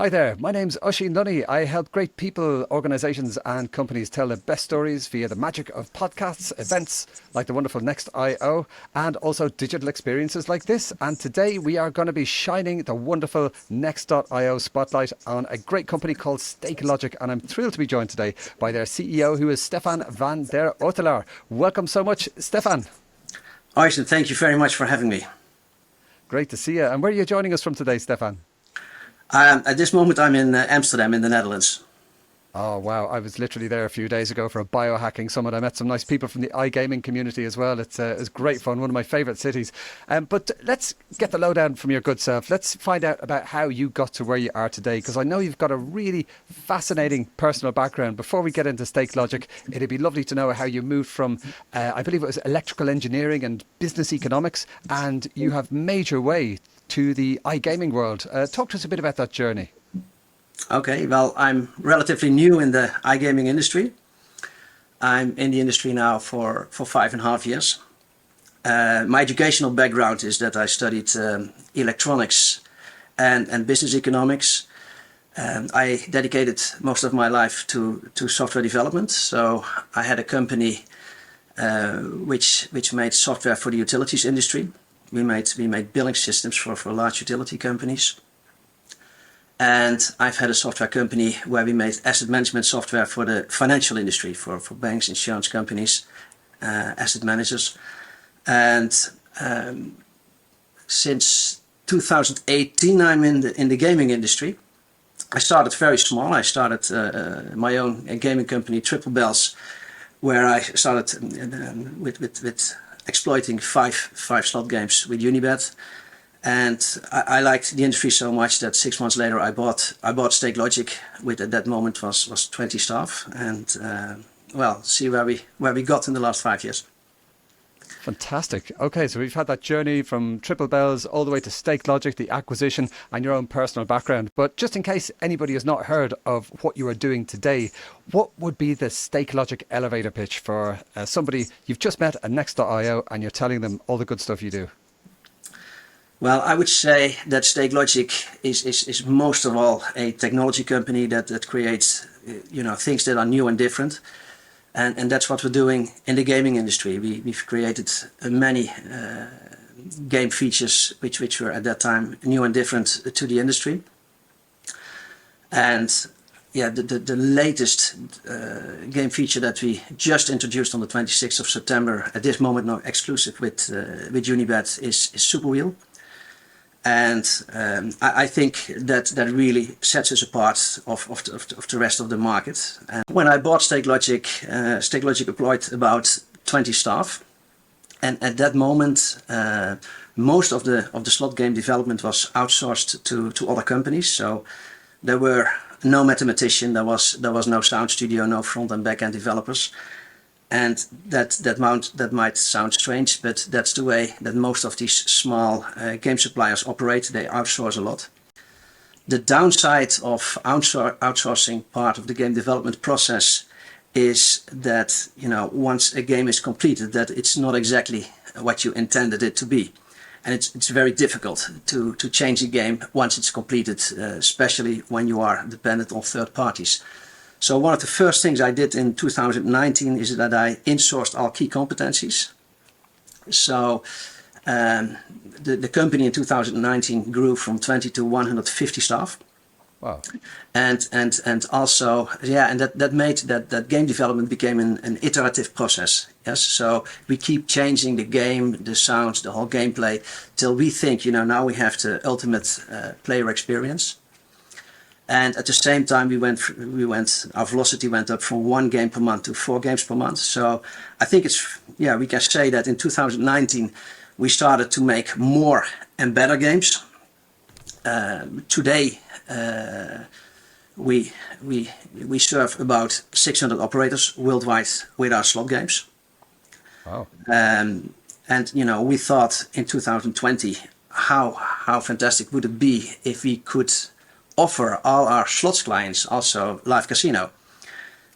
Hi there, my name's Oisín Lunny. I help great people, organisations and companies tell their best stories via the magic of podcasts, events like the wonderful Next IO and also digital experiences like this. And today we are going to be shining the wonderful Next.io spotlight on a great company called Stakelogic, and I'm thrilled to be joined today by their CEO, who is Stephan van der Oetelaar. Welcome so much, Stephan. Oisín, thank you very much for having me. Great to see you. And where are you joining us from today, Stephan? At this moment, I'm in Amsterdam, in the Netherlands. Oh, wow. I was literally there a few days ago for a biohacking summit. I met some nice people from the iGaming community as well. It's great fun, one of my favourite cities. But let's get the lowdown from your good self. Let's find out about how you got to where you are today, because I know you've got a really fascinating personal background. Before we get into Stakelogic, it'd be lovely to know how you moved from, I believe it was electrical engineering and business economics, and you have made your way to the iGaming world. Talk to us a bit about that journey. Okay, well, I'm relatively new in the iGaming industry. I'm in the industry now for 5.5 years. My educational background is that I studied electronics and business economics. I dedicated most of my life to software development. So I had a company which made software for the utilities industry. We made billing systems for large utility companies. And I've had a software company where we made asset management software for the financial industry, for banks, insurance companies, asset managers. And since 2018, I'm in the gaming industry. I started very small. I started my own gaming company, Triple Bells, where I started with exploiting five slot games with Unibet. And I liked the industry so much that 6 months later I bought Stakelogic, which at that moment was 20 staff, and well, see where we got in the last 5 years. Fantastic. Okay, so we've had that journey from Triple Bells all the way to Stakelogic, the acquisition, and your own personal background. But just in case anybody has not heard of what you are doing today, what would be the Stakelogic elevator pitch for somebody you've just met at Next.io and you're telling them all the good stuff you do? Well, I would say that Stakelogic is most of all a technology company that creates things that are new and different. And that's what we're doing in the gaming industry. We've created many game features which were at that time new and different to the industry. And yeah, the latest game feature that we just introduced on the 26th of September, at this moment now exclusive with Unibet, is Super Wheel. And I think that really sets us apart of the rest of the market. And when I bought Stakelogic, Stakelogic employed about 20 staff. And at that moment, most of the slot game development was outsourced to other companies. So there were no mathematician, there was no sound studio, no front and back end developers. And that might sound strange, but that's the way that most of these small game suppliers operate. They outsource a lot. The downside of outsourcing part of the game development process is that, once a game is completed, that it's not exactly what you intended it to be. And it's very difficult to change a game once it's completed, especially when you are dependent on third parties. So one of the first things I did in 2019 is that I insourced all key competencies. So the company in 2019 grew from 20 to 150 staff. Wow. And also, yeah, and that made that game development became an iterative process. Yes, so we keep changing the game, the sounds, the whole gameplay, till we think, now we have the ultimate player experience. And at the same time, our velocity went up from 1 game per month to 4 games per month. So I think we can say that in 2019, we started to make more and better games. Today, we serve about 600 operators worldwide with our slot games. Wow. And we thought in 2020, how fantastic would it be if we could offer all our slots clients also live casino.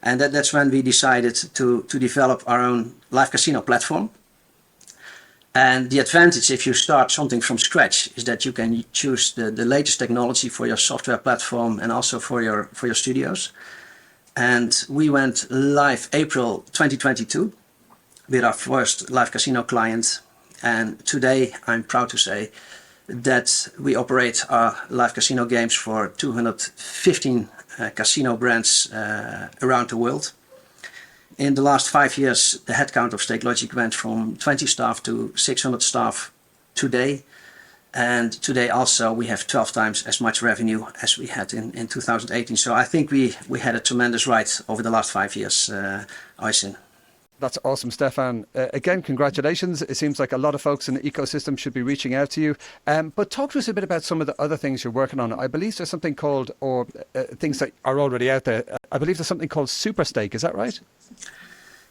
And that's when we decided to develop our own live casino platform. And the advantage if you start something from scratch is that you can choose the latest technology for your software platform and also for your studios. And we went live April 2022 with our first live casino client. And today I'm proud to say that we operate our live casino games for 215 casino brands around the world. In the last 5 years, the headcount of Stakelogic went from 20 staff to 600 staff today. And today also we have 12 times as much revenue as we had in 2018. So I think we had a tremendous ride over the last 5 years, Aysin. That's awesome, Stephan. Again, congratulations. It seems like a lot of folks in the ecosystem should be reaching out to you. But talk to us a bit about some of the other things you're working on. I believe there's something called, or things that are already out there. I believe there's something called Super Stake. Is that right?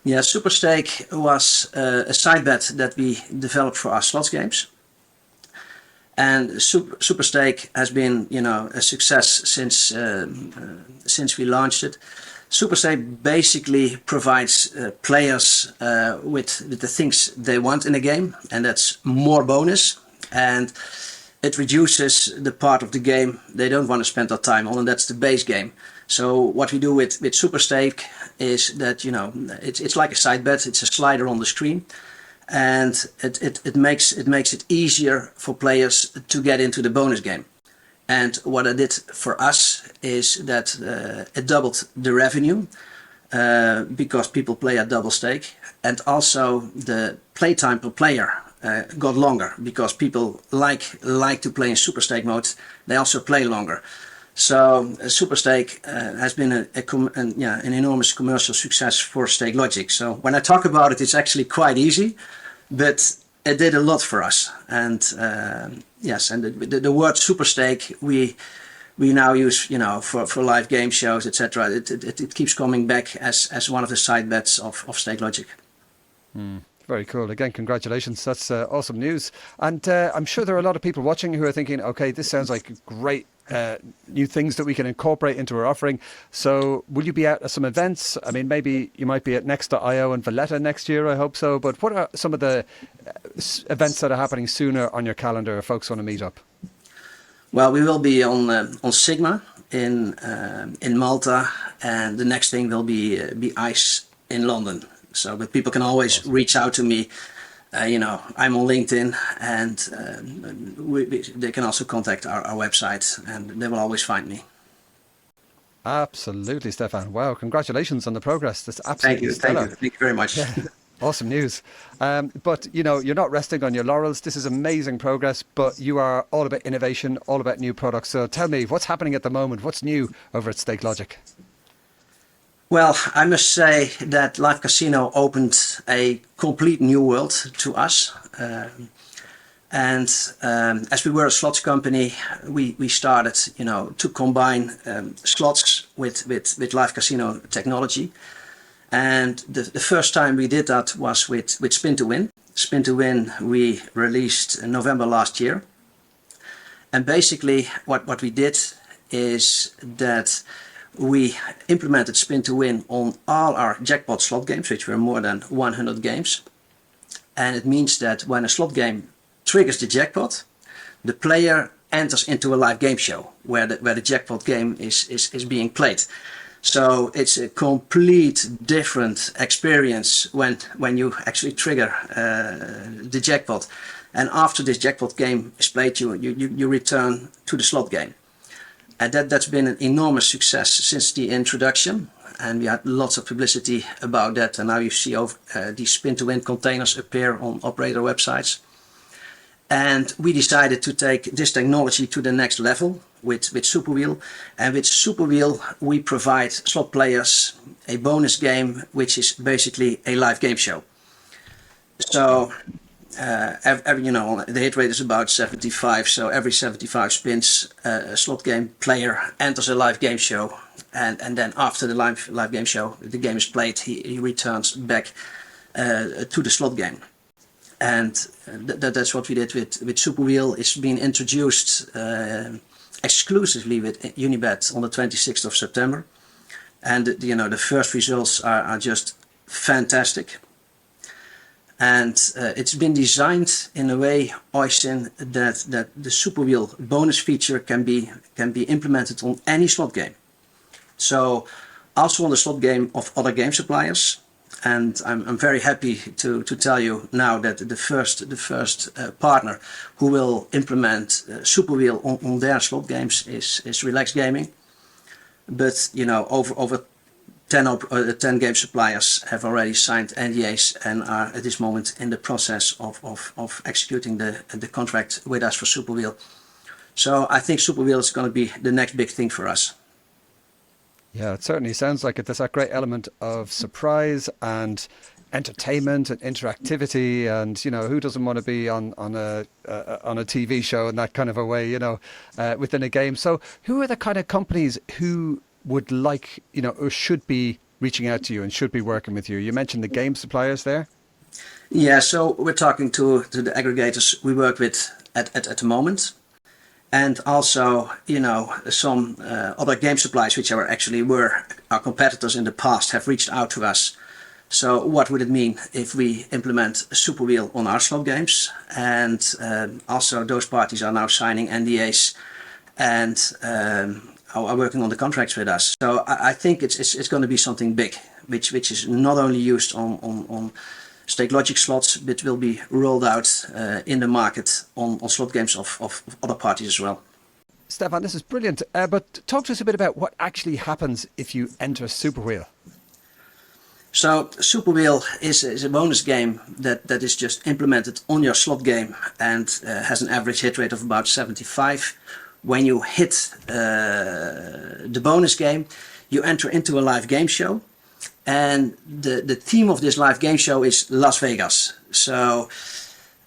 Yeah, Super Stake was a side bet that we developed for our slots games. And Super Stake has been, a success since we launched it. Super Stake basically provides players with the things they want in a game, and that's more bonus, and it reduces the part of the game they don't want to spend their time on, and that's the base game. So what we do with Super Stake is that it's like a side bet. It's a slider on the screen, and it makes it easier for players to get into the bonus game. And what it did for us is that it doubled the revenue because people play at double stake, and also the playtime per player got longer because people like to play in Super Stake mode. They also play longer. So Super Stake has been an enormous commercial success for Stakelogic. So when I talk about it, it's actually quite easy, but it did a lot for us. And yes, and the word Super Stake we now use, for live game shows, etc. It keeps coming back as one of the side bets of Stakelogic. Very cool. Again, congratulations. That's awesome news. And I'm sure there are a lot of people watching who are thinking, okay, this sounds like great new things that we can incorporate into our offering. So will you be at some events? I mean, maybe you might be at Next.io and Valletta next year, I hope so. But what are some of the events that are happening sooner on your calendar if folks want to meet up? Well, we will be on Sigma in Malta, and the next thing will be ICE in London. So, but people can always awesome. Reach out to me. I'm on LinkedIn, and they can also contact our website, and they will always find me. Absolutely, Stephan. Wow, congratulations on the progress. That's absolutely stellar. Thank you very much. Yeah. Awesome news. But, you're not resting on your laurels. This is amazing progress, but you are all about innovation, all about new products. So tell me, what's happening at the moment? What's new over at Stakelogic? Well, I must say that live casino opened a complete new world to us. And as we were a slots company, we started, to combine slots with live casino technology. And the first time we did that was with Spin to Win. Spin to Win we released in November last year. And basically what we did is that we implemented Spin to Win on all our jackpot slot games, which were more than 100 games. And it means that when a slot game triggers the jackpot, the player enters into a live game show where the jackpot game is being played. So it's a complete different experience when you actually trigger the jackpot. And after this jackpot game is played, you return to the slot game. And that's been an enormous success since the introduction. And we had lots of publicity about that. And now you see these Spin to Win containers appear on operator websites. And we decided to take this technology to the next level with Super Wheel. And with Super Wheel, we provide slot players a bonus game, which is basically a live game show. So the hit rate is about 75. So every 75 spins, a slot game player enters a live game show. And then after the live game show, the game is played, he returns back to the slot game. And that's what we did with Super Wheel. It's been introduced exclusively with Unibet on the 26th of September. And the first results are just fantastic. And it's been designed in a way, Oyster, that the Super Wheel bonus feature can be implemented on any slot game. So also on the slot game of other game suppliers. And I'm very happy to tell you now that the first partner who will implement Super Wheel on their slot games is Relax Gaming. But you know, over 10 game suppliers have already signed NDAs and are at this moment in the process of executing the contract with us for Super Wheel. So I think Super Wheel is going to be the next big thing for us. Yeah, it certainly sounds like it. There's that great element of surprise and entertainment and interactivity, and you know, who doesn't want to be on a TV show in that kind of a way, you know, within a game. So who are the kind of companies who would like, you know, or should be reaching out to you and should be working with you? You mentioned the game suppliers there. Yeah, so we're talking to the aggregators we work with at the moment. And also, you know, some other game suppliers which were our competitors in the past have reached out to us. So what would it mean if we implement a Super Wheel on our slot games? And also those parties are now signing NDAs and are working on the contracts with us. So I think it's going to be something big, which is not only used on Stakelogic slots, but will be rolled out in the market on slot games of other parties as well. Stephan, this is brilliant. But talk to us a bit about what actually happens if you enter Super Wheel. So Super Wheel is a bonus game that is just implemented on your slot game and has an average hit rate of about 75. When you hit the bonus game, you enter into a live game show. And the theme of this live game show is Las Vegas. So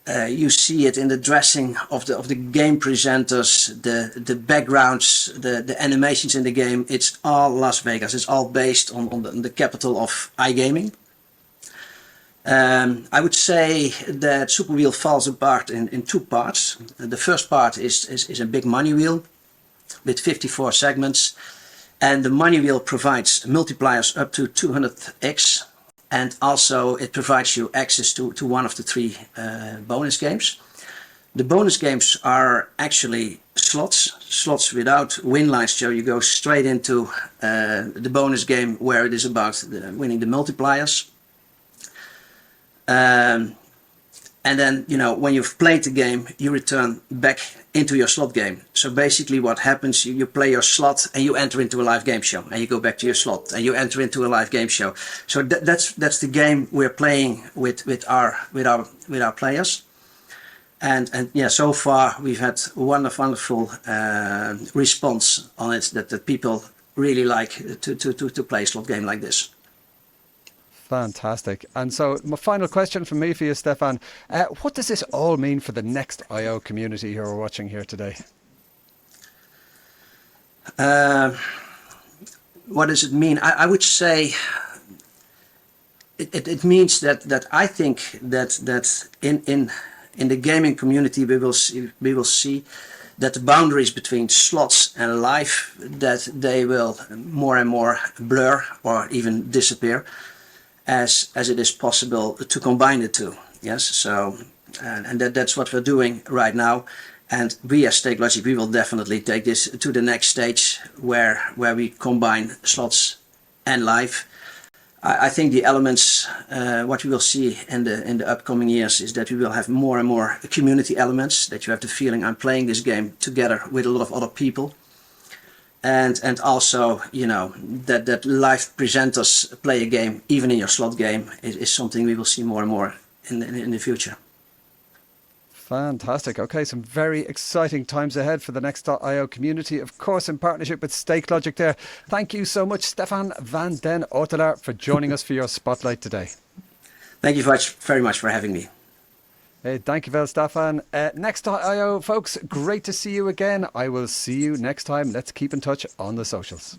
you see it in the dressing of the game presenters, the backgrounds, the animations in the game. It's all Las Vegas. It's all based on the capital of iGaming. I would say that Super Wheel falls apart in two parts. The first part is a big money wheel with 54 segments. And the money wheel provides multipliers up to 200x, and also it provides you access to one of the three bonus games. The bonus games are actually slots without win lines, so you go straight into the bonus game where it is about winning the multipliers. And then, you know, when you've played the game, you return back into your slot game. So basically what happens, you play your slot and you enter into a live game show, and you go back to your slot and you enter into a live game show. So that's the game we're playing with our players. And yeah, so far we've had wonderful response on it, that people really like to play a slot game like this. Fantastic. And so my final question from me for you, Stephan, what does this all mean for the next IO community who are watching here today? What does it mean? I would say it means that I think that in the gaming community we will see that the boundaries between slots and live, that they will more and more blur or even disappear, as it is possible to combine the two. Yes, so and that's what we're doing right now. And we as Stakelogic, we will definitely take this to the next stage where we combine slots and live. I think the elements, what we will see in the upcoming years, is that we will have more and more community elements, that you have the feeling I'm playing this game together with a lot of other people. And also, you know, that live presenters play a game, even in your slot game, is something we will see more and more in the future. Fantastic. Okay, some very exciting times ahead for the Next.io community, of course, in partnership with Stakelogic there. Thank you so much, Stephan van den Oetelaar, for joining us for your spotlight today. Thank you very much for having me. Hey, thank you, well, Stephan. Next.io, folks, great to see you again. I will see you next time. Let's keep in touch on the socials.